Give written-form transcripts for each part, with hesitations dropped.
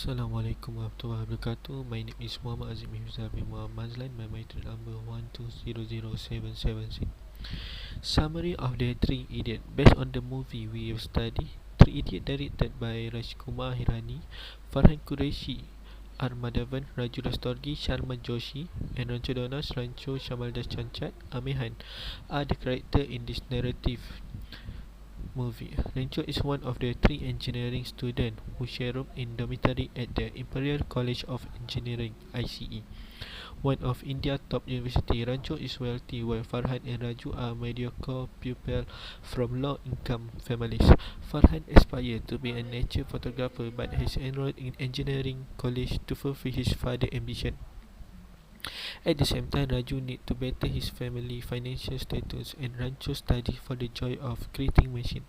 Assalamualaikum warahmatullahi wabarakatuh. My name is Mohammad Hazim Mifzal bin Madzlan. My matric number 1200776. Summary of the Three Idiot. Based on the movie we have studied, Three Idiot directed by Rajkumar Hirani, Farhan Qureshi, Armadavan, Raju Rastorgi, Sharman Joshi, and Rancho Donas, Rancho Shamaldas Chanchat, Amehan are the character in this narrative movie. Rancho is one of the three engineering students who share room in dormitory at the Imperial College of Engineering (ICE), one of India's top university. Rancho is wealthy, while Farhan and Raju are mediocre pupils from low-income families. Farhan aspires to be a nature photographer but has enrolled in engineering college to fulfill his father's ambition. At the same time, Raju needs to better his family financial status, and Rancho studies for the joy of creating machine.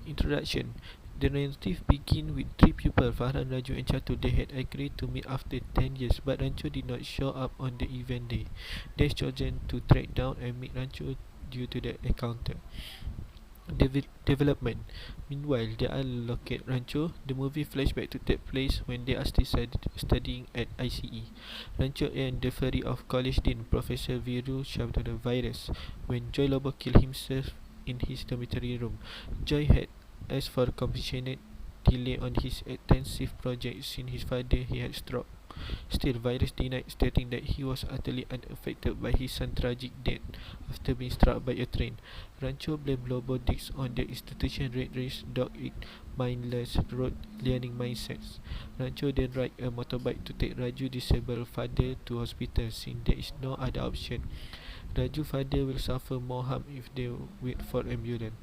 Introduction. The narrative begins with three people, Farhan, Raju and Chatu. They had agreed to meet after 10 years, but Rancho did not show up on the event day. They chosen to track down and meet Rancho due to the encounter. Development. Meanwhile, they are located Rancho. The movie flashback to take place when they are still studying at ICE. Rancho and the fury of college dean Professor Viru shoved the virus when Joy Lobo killed himself in his dormitory room. Joy had asked for compassionate delay on his extensive project since his father he had stroke. Still, Virus denied, stating that he was utterly unaffected by his son's tragic death after being struck by a train. Rancho blamed Lobo Dix on the institution red race dog eat mindless road learning mindsets. Rancho then ride a motorbike to take Raju disabled father to hospital since there is no other option. Raju father will suffer more harm if they wait for ambulance.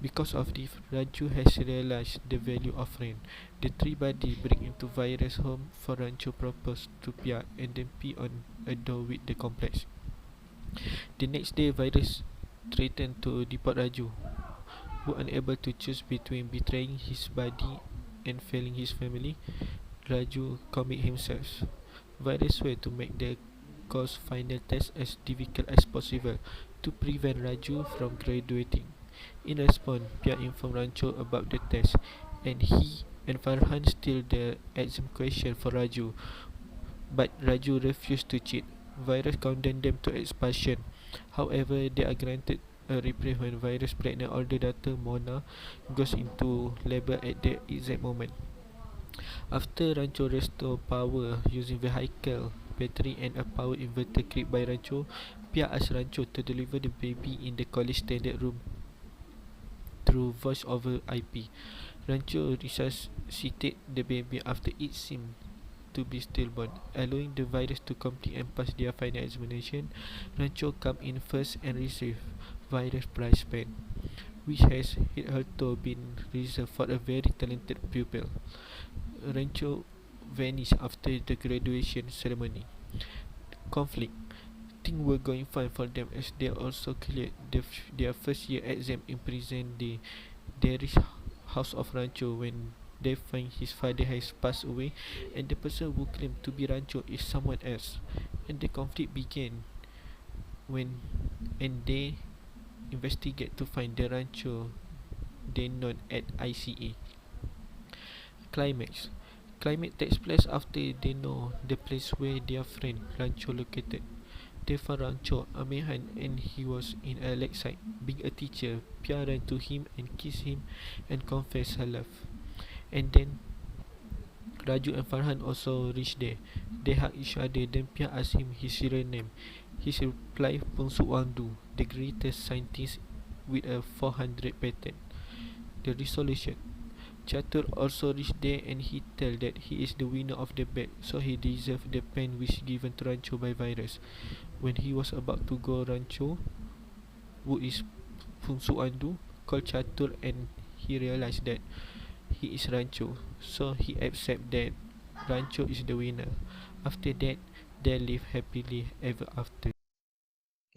Because of this, Raju has realized the value of rain. The three buddies break into Virus' home for Rancho propose to Pia and then pee on a door with the complex. The next day, Virus threatened to deport Raju, who, unable to choose between betraying his buddy and failing his family, Raju commit himself. Virus swear to make the course final test as difficult as possible to prevent Raju from graduating. In response, Pia informed Rancho about the test, and he and Farhan steal the exam question for Raju, but Raju refused to cheat. Virus condemned them to expulsion. However, they are granted a reprieve when Virus' pregnant older daughter Mona goes into labor at the exact moment. After Rancho restore power using vehicle, battery and a power inverter created by Rancho, Pia asked Rancho to deliver the baby in the college standard room through voice over IP. Rancho resuscitated the baby after it seemed to be stillborn, allowing the virus to complete and pass their final examination. Rancho come in first and received virus prize pen, which has hitherto been reserved for a very talented pupil. Rancho vanished after the graduation ceremony. Conflict. Things were going fine for them as they also cleared their first year exam in prison. They reached house of Rancho when they find his father has passed away and the person who claimed to be Rancho is someone else. And the conflict began when they investigate to find the Rancho they known at ICA. Climax. Climax takes place after they know the place where their friend Rancho located. They found Rancho Amehan and he was in a lakeside. Being a teacher, Pia ran to him and kissed him and confessed her love. And then Raju and Farhan also reached there. They hugged each other. Then Pia asked him his real name. His reply, Pungsuk Wangdu, the greatest scientist with a 400 patent. The resolution. Chatur also reached there and he told that he is the winner of the bet, so he deserved the pen which given to Rancho by Virus. When he was about to go, Rancho, who is Pungsuk Wangdu, called Chatur and he realized that he is Rancho, so he accepts that Rancho is the winner. After that, they live happily ever after.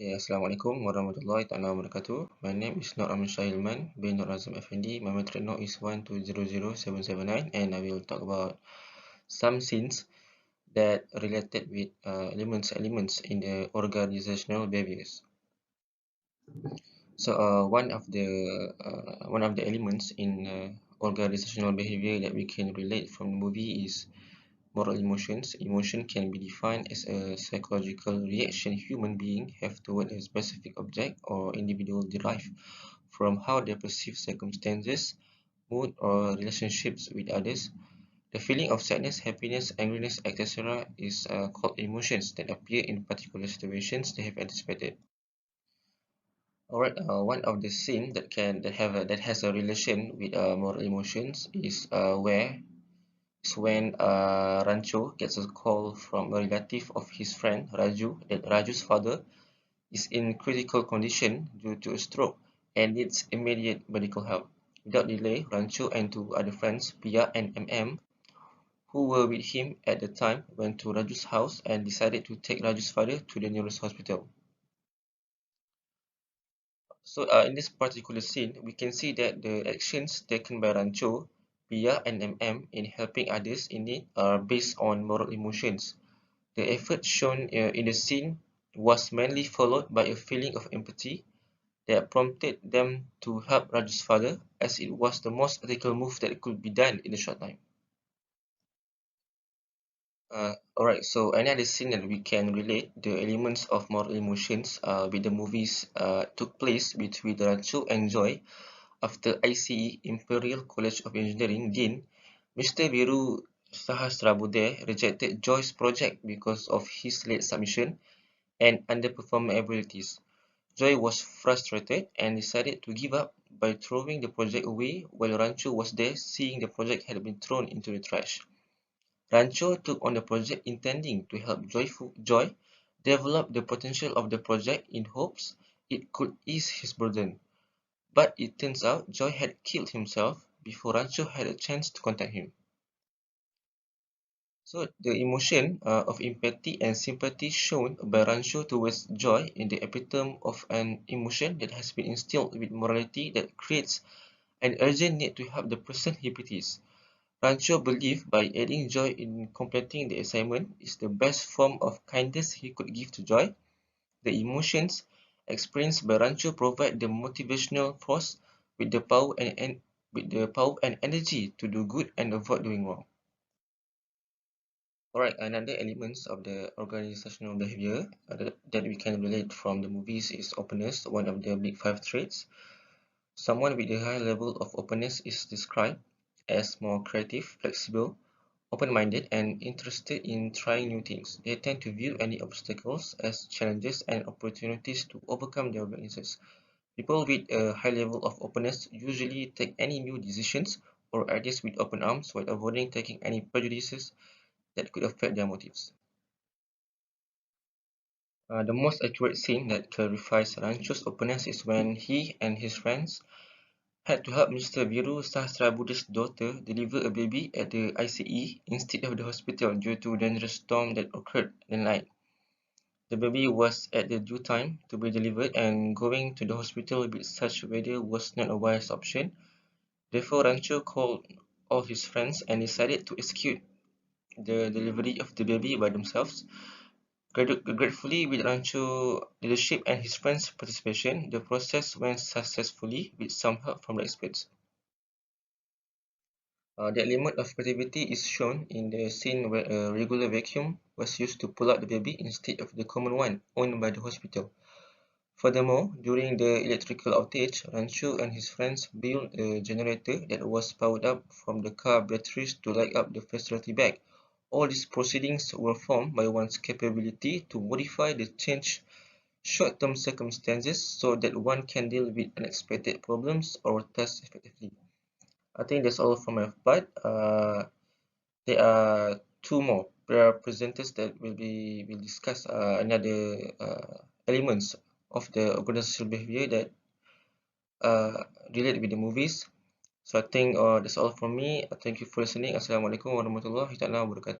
Okay, Assalamualaikum warahmatullahi taala wabarakatuh. My name is Hilman bin Norazam Effendi. My matric note is 1200779 and I will talk about some scenes that related with elements in the organizational behaviors. So one of the elements in organizational behavior that we can relate from the movie is moral emotions. Emotion can be defined as a psychological reaction human beings have toward a specific object or individual derived from how they perceive circumstances, mood, or relationships with others. The feeling of sadness, happiness, angriness, etc. is called emotions that appear in particular situations they have anticipated. Alright, one of the scene that has a relation with moral emotions is when Rancho gets a call from a relative of his friend Raju that Raju's father is in critical condition due to a stroke and needs immediate medical help. Without delay, Rancho and two other friends, Pia and MM, who were with him at the time, went to Raju's house and decided to take Raju's father to the nearest hospital. So in this particular scene, we can see that the actions taken by Rancho, Pia and MM in helping others in need are based on moral emotions. The effort shown in the scene was mainly followed by a feeling of empathy that prompted them to help Raju's father, as it was the most ethical move that could be done in a short time. Alright, so another scene that we can relate the elements of moral emotions with the movies took place between Rancho and Joy after ICE Imperial College of Engineering Dean Mr. Biru Sahasrabudhe rejected Joy's project because of his late submission and underperforming abilities. Joy was frustrated and decided to give up by throwing the project away while Rancho was there seeing the project had been thrown into the trash. Rancho took on the project intending to help Joy develop the potential of the project in hopes it could ease his burden. But it turns out Joy had killed himself before Rancho had a chance to contact him. So the emotion of empathy and sympathy shown by Rancho towards Joy in the epitome of an emotion that has been instilled with morality that creates an urgent need to help the person he pities. Rancho believed by aiding Joy in completing the assignment is the best form of kindness he could give to Joy. The emotions experienced by Rancho provide the motivational force with the power and energy to do good and avoid doing wrong. Alright, another elements of the organizational behavior that we can relate from the movies is openness, one of the big five traits. Someone with a high level of openness is described as more creative, flexible, open-minded, and interested in trying new things. They tend to view any obstacles as challenges and opportunities to overcome their weaknesses. People with a high level of openness usually take any new decisions or ideas with open arms while avoiding taking any prejudices that could affect their motives. The most accurate scene that clarifies Rancho's openness is when he and his friends had to help Mr. Viru Sahasrabuddha's daughter deliver a baby at the ICE instead of the hospital due to a dangerous storm that occurred that night. The baby was at the due time to be delivered, and going to the hospital with such weather was not a wise option. Therefore, Rancho called all his friends and decided to execute the delivery of the baby by themselves. Gratefully, with Rancho leadership and his friends' participation, the process went successfully with some help from the experts. The element of creativity is shown in the scene where a regular vacuum was used to pull out the baby instead of the common one owned by the hospital. Furthermore, during the electrical outage, Rancho and his friends built a generator that was powered up from the car batteries to light up the facility back. All these proceedings were formed by one's capability to modify the changed short-term circumstances so that one can deal with unexpected problems or tasks effectively. I think that's all from my part. There are two more. There are presenters that will discuss another elements of the organizational behavior that uh, relate with the movies. So I think that's all from me. Thank you for listening. Assalamualaikum warahmatullahi taala wabarakatuh.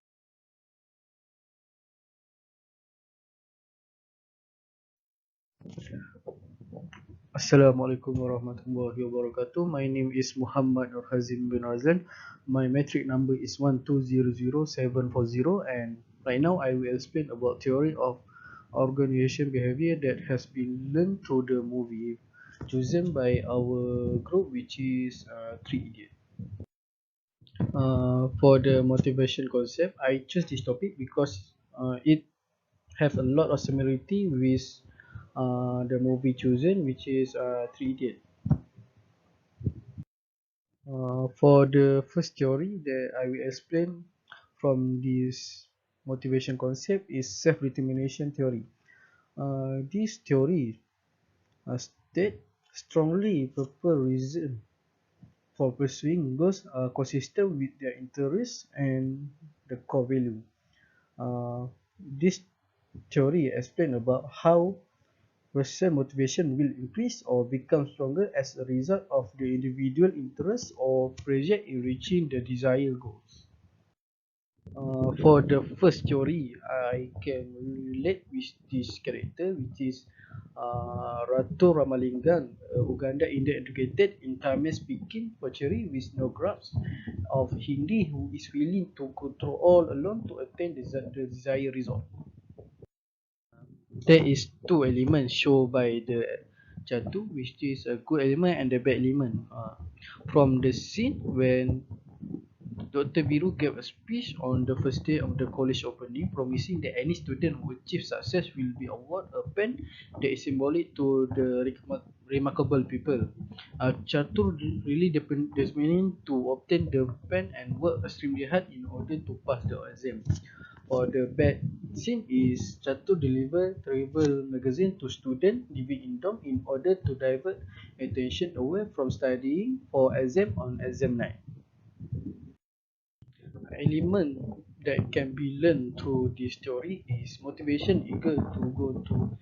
Assalamualaikum warahmatullahi wabarakatuh. My name is Mohammad or Hazim bin Norazlan. My metric number is 1200740, and right now I will explain about theory of organization behavior that has been learned through the movie chosen by our group, which is Three Idiots. For the motivation concept, I choose this topic because it have a lot of similarity with the movie chosen, which is Three Idiots. For the first theory that I will explain from this motivation concept is self-determination theory. This theory state strongly proper reason for pursuing goals consistent with their interests and the core value. This theory explain about how person motivation will increase or become stronger as a result of the individual interest or pressure in reaching the desired goals. For the first theory, I can relate with this character, which is Ratu Ramalingam, Uganda Indian educated in Tamil speaking Pachari with no grasp of Hindi, who is willing to go through all alone to attain the desired result. There is two elements shown by the Jatu, which is a good element and a bad element. From the scene when Dr. Biru gave a speech on the first day of the college opening, promising that any student who achieves success will be awarded a pen that is symbolic to the remarkable people. Chatur really determined to obtain the pen and worked extremely hard in order to pass the exam. For the bad scene is Chatur deliver terrible magazine to students living in dorm in order to divert attention away from studying for exam on exam night. Element that can be learned through this theory is motivation eager to go to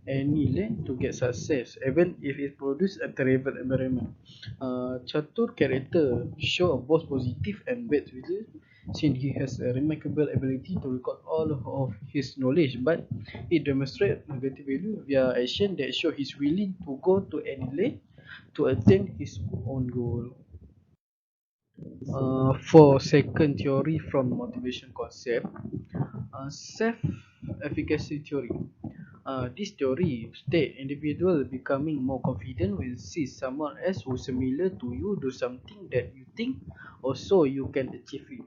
any length to get success, even if it produces a terrible environment. Chatur character show both positive and bad results since he has a remarkable ability to record all of his knowledge, but it demonstrates negative value via action that show he's willing to go to any length to attain his own goal. For second theory from motivation concept, self-efficacy theory. This theory states individual becoming more confident will see someone else who is similar to you do something that you think also you can achieve it.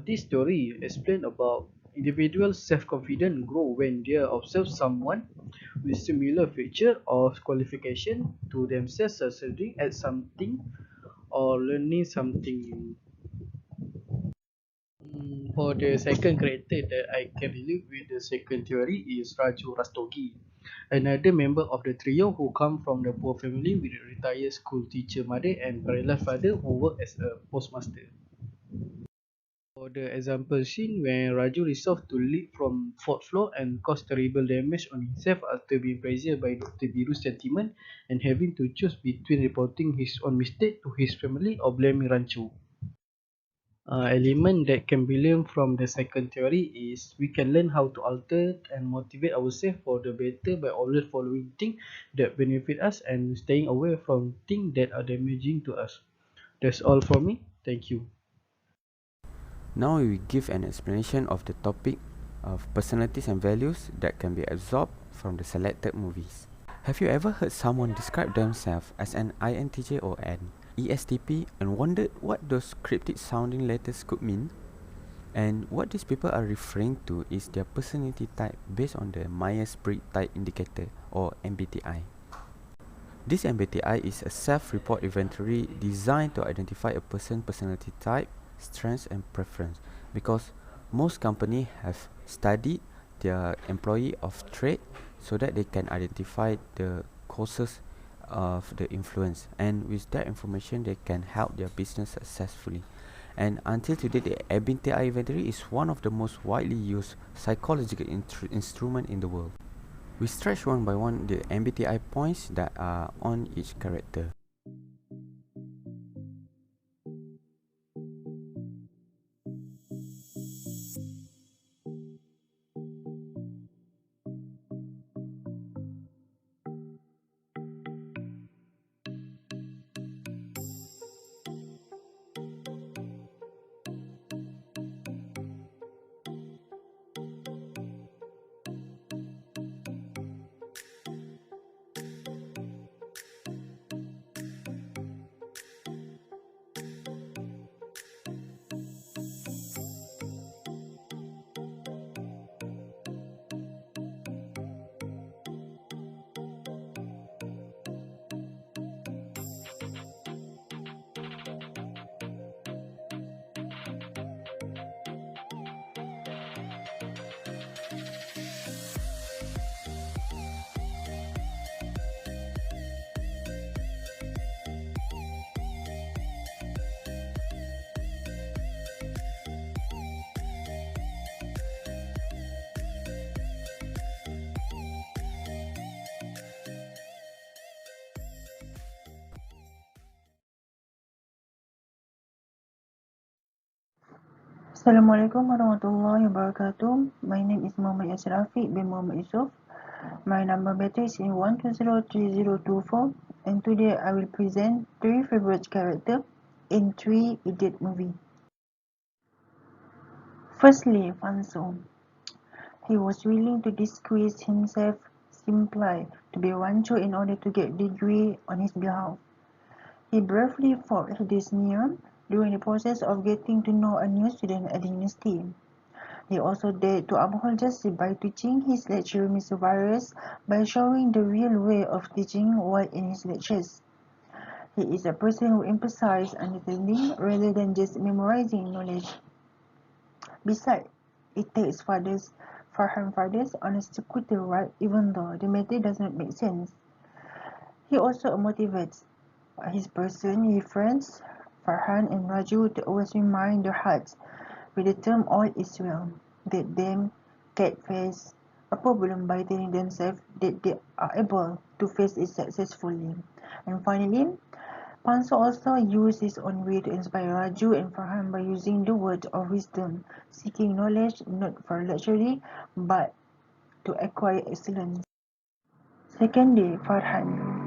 This theory explains about individual self-confidence grow when they observe someone with similar feature or qualification to themselves succeeding at something or learning something new. For the second character that I can relate with the second theory is Raju Rastogi, another member of the trio who come from the poor family with a retired school teacher mother and paralyzed father who work as a postmaster. For the example scene when Raju resolved to leap from fourth floor and cause terrible damage on himself after being pressured by Dr. Biru's sentiment and having to choose between reporting his own mistake to his family or blaming Ranchu. Element that can be learned from the second theory is we can learn how to alter and motivate ourselves for the better by always following things that benefit us and staying away from things that are damaging to us. That's all for me. Thank you. Now we will give an explanation of the topic of personalities and values that can be absorbed from the selected movies. Have you ever heard someone describe themselves as an INTJ or an ESTP and wondered what those cryptic sounding letters could mean? And what these people are referring to is their personality type based on the Myers-Briggs Type Indicator or MBTI. This MBTI is a self-report inventory designed to identify a person's personality type, strengths and preference, because most companies have studied their employee of trait so that they can identify the causes of the influence, and with that information they can help their business successfully. And until today, the MBTI inventory is one of the most widely used psychological instrument in the world. We stretch one by one the MBTI points that are on each character. Assalamualaikum warahmatullahi wabarakatuh. My name is Mohammad Afiq bin Mohamad Yusuff. My number matrix is 1203024, and today I will present 3 favorite characters in 3 Idiot movie. Firstly, Fanso. He was willing to disguise himself simply to be Rancho in order to get degree on his behalf. He bravely fought his near during the process of getting to know a new student at the university. He also dared to uphold justice by teaching his lecturer Mr. Virus by showing the real way of teaching while in his lectures. He is a person who emphasizes understanding rather than just memorizing knowledge. Besides, it takes Farhan fathers on a scooter ride even though the matter does not make sense. He also motivates his person, his friends, Farhan and Raju, to always remind their hearts with the term all is well, that them can't face a problem by telling themselves that they are able to face it successfully. And finally, Panso also used his own way to inspire Raju and Farhan by using the word of wisdom, seeking knowledge not for luxury but to acquire excellence. Secondly, Farhan.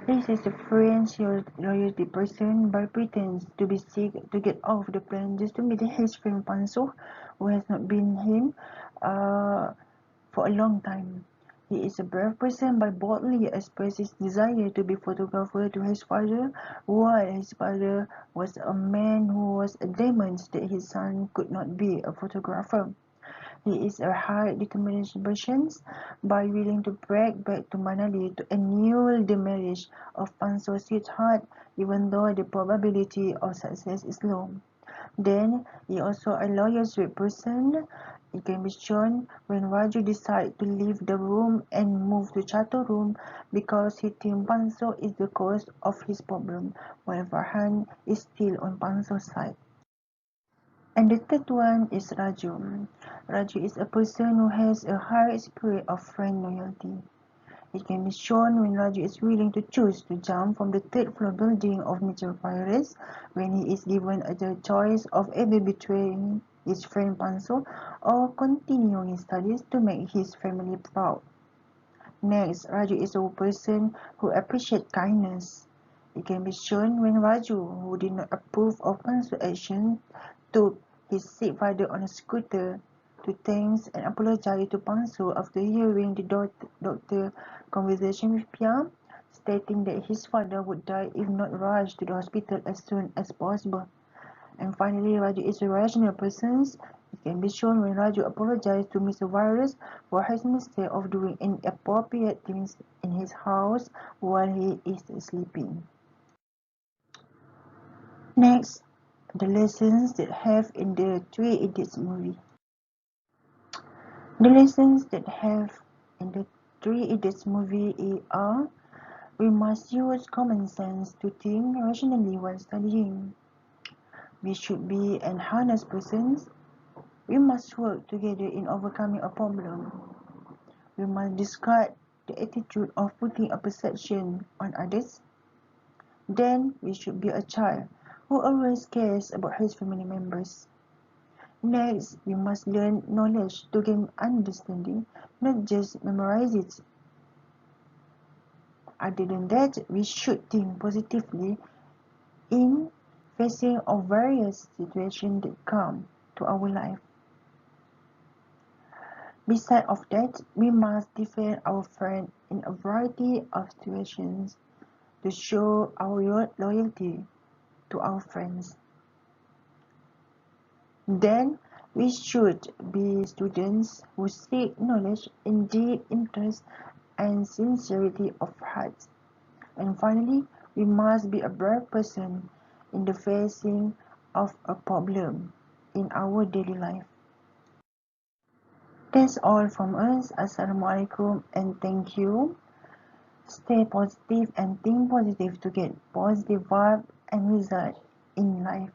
This is a French loyalty person but pretends to be sick to get off the plane just to meet his friend Panso, who has not been him for a long time. He is a brave person but boldly expressed his desire to be photographer to his father, while his father was a man who was adamant that his son could not be a photographer. He is a high determination person by willing to break back to Manali to annul the marriage of Panso's sweetheart, even though the probability of success is low. Then, he also a loyal sweet person. It can be shown when Raju decides to leave the room and move to Chato room because he thinks Panso is the cause of his problem, while Farhan is still on Panso's side. And the third one is Raju. Raju is a person who has a high spirit of friend loyalty. It can be shown when Raju is willing to choose to jump from the third floor building of Mr. Virus when he is given the choice of either betraying his friend Panso or continuing his studies to make his family proud. Next, Raju is a person who appreciates kindness. It can be shown when Raju, who did not approve of Panso's action, took his sick father on a scooter to thanks and apologize to Panso after hearing the doctor conversation with Pia, stating that his father would die if not rushed to the hospital as soon as possible. And finally, Raju is a rational person. It can be shown when Raju apologized to Mr. Virus for his mistake of doing inappropriate things in his house while he is sleeping. Next, the lessons that have in the Three Idiots movie. The lessons that have in the Three Idiots movie are: we must use common sense to think rationally while studying. We should be an honest persons. We must work together in overcoming a problem. We must discard the attitude of putting a perception on others. Then we should be a child who always cares about his family members. Next, we must learn knowledge to gain understanding, not just memorize it. Other than that, we should think positively in facing of various situations that come to our life. Besides of that, we must defend our friend in a variety of situations to show our loyalty to our friends. Then, we should be students who seek knowledge in deep interest and sincerity of heart. And finally, we must be a brave person in the facing of a problem in our daily life. That's all from us. Assalamualaikum and thank you. Stay positive and think positive to get positive vibe and result in life.